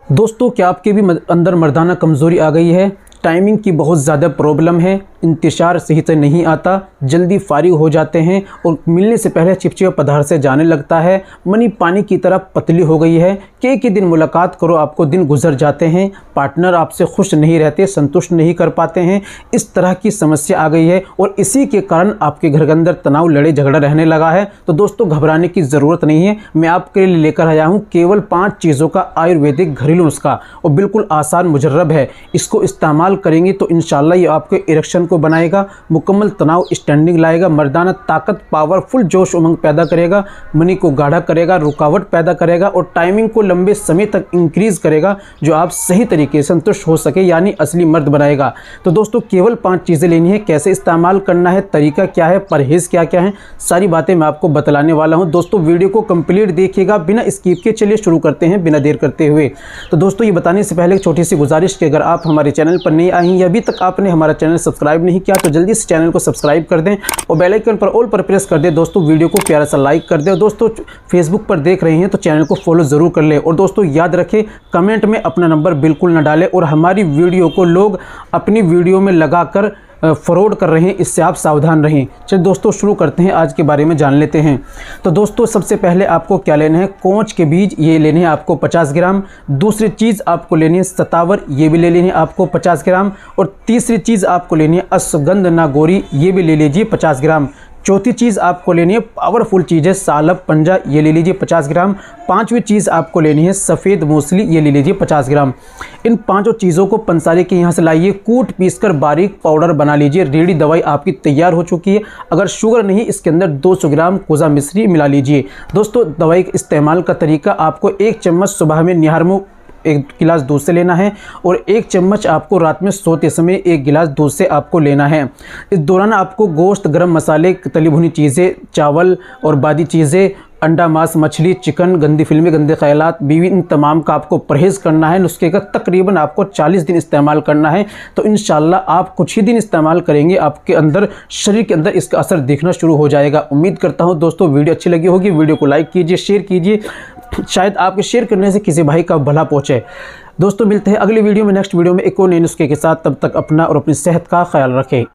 दोस्तों, क्या आपके भी अंदर मर्दाना कमज़ोरी आ गई है? टाइमिंग की बहुत ज़्यादा प्रॉब्लम है, इंतशार सही से नहीं आता, जल्दी फारिग हो जाते हैं और मिलने से पहले चिपचिपा पदार्थ से जाने लगता है, मनी पानी की तरह पतली हो गई है कि एक ही दिन मुलाकात करो आपको दिन गुजर जाते हैं, पार्टनर आपसे खुश नहीं रहते, संतुष्ट नहीं कर पाते हैं, इस तरह की समस्या आ गई है और इसी के कारण आपके घर के अंदर तनाव, लड़ाई झगड़ा रहने लगा है। तो दोस्तों, घबराने की ज़रूरत नहीं है। मैं आपके लिए लेकर आया हूँ केवल 5 चीज़ों का आयुर्वेदिक घरेलू नुस्खा और बिल्कुल आसान मुजर्रब है। इसको इस्तेमाल करेंगे तो इंशाल्लाह ये आपके इरेक्शन को बनाएगा, मुकम्मल तनाव स्टैंडिंग लाएगा, मर्दाना ताकत, पावरफुल जोश उमंग पैदा करेगा, मनी को गाढ़ा करेगा, रुकावट पैदा करेगा और टाइमिंग को लंबे समय तक इंक्रीज करेगा, जो आप सही तरीके से संतुष्ट हो सके, यानी असली मर्द बनाएगा। तो दोस्तों, केवल 5 चीज़ें लेनी है। कैसे इस्तेमाल करना है, तरीका क्या है, परहेज़ क्या क्या है, सारी बातें मैं आपको बतलाने वाला हूँ। दोस्तों, वीडियो को कंप्लीट देखिएगा बिना स्किप के। चलिए शुरू करते हैं बिना देर करते हुए। तो दोस्तों, ये बताने से पहले एक छोटी सी गुजारिश कि अगर आप हमारे चैनल पर नए आई हैं, अभी तक आपने हमारा चैनल सब्सक्राइब नहीं किया तो जल्दी से चैनल को सब्सक्राइब कर दें और बेल आइकन पर ऑल पर प्रेस कर दें। दोस्तों, वीडियो को प्यारा सा लाइक कर दें और दोस्तों, फेसबुक पर देख रहे हैं तो चैनल को फॉलो ज़रूर कर लें। और दोस्तों, याद रखें, कमेंट में अपना नंबर बिल्कुल ना डालें और हमारी वीडियो को लोग अपनी वीडियो में लगाकर फ्रॉड कर रहे हैं, इससे आप सावधान रहें। चलिए दोस्तों, शुरू करते हैं, आज के बारे में जान लेते हैं। तो दोस्तों, सबसे पहले आपको क्या लेना है, कोंच के बीज, ये लेने हैं आपको 50 ग्राम। दूसरी चीज़ आपको लेनी है सतावर, ये भी ले लेनी है आपको 50 ग्राम। और तीसरी चीज़ आपको लेनी है अश्वगंध नागौरी, ये भी ले लीजिए 50 ग्राम। चौथी चीज़ आपको लेनी है पावरफुल चीज़ है सालब पंजा, ये ले लीजिए 50 ग्राम। पांचवी चीज़ आपको लेनी है सफ़ेद मूसली, ये ले लीजिए 50 ग्राम। इन पांचों चीज़ों को पंसारी के यहाँ से लाइए, कूट पीसकर बारीक पाउडर बना लीजिए। रेडी दवाई आपकी तैयार हो चुकी है। अगर शुगर नहीं, इसके अंदर 200 ग्राम कोज़ा मिश्री मिला लीजिए। दोस्तों, दवाई के इस्तेमाल का तरीका, आपको 1 चम्मच सुबह में निहारमो 1 गिलास दूध से लेना है और 1 चम्मच आपको रात में सोते समय 1 गिलास दूध से आपको लेना है। इस दौरान आपको गोश्त, गरम मसाले, तली भुनी चीज़ें, चावल और बादी चीज़ें, अंडा, मांस, मछली, चिकन, गंदी फिल्में, गंदे ख्यालात, बीवी, इन तमाम का आपको परहेज़ करना है। नुस्खे का तकरीबन आपको 40 दिन इस्तेमाल करना है। तो इंशाल्लाह आप कुछ ही दिन इस्तेमाल करेंगे, आपके अंदर, शरीर के अंदर इसका असर दिखना शुरू हो जाएगा। उम्मीद करता हूँ दोस्तों, वीडियो अच्छी लगी होगी। वीडियो को लाइक कीजिए, शेयर कीजिए, शायद आपके शेयर करने से किसी भाई का भला पहुँचे। दोस्तों, मिलते हैं अगली वीडियो में, नेक्स्ट वीडियो में एक और नए नुस्खे के साथ। तब तक अपना और अपनी सेहत का ख्याल रखें।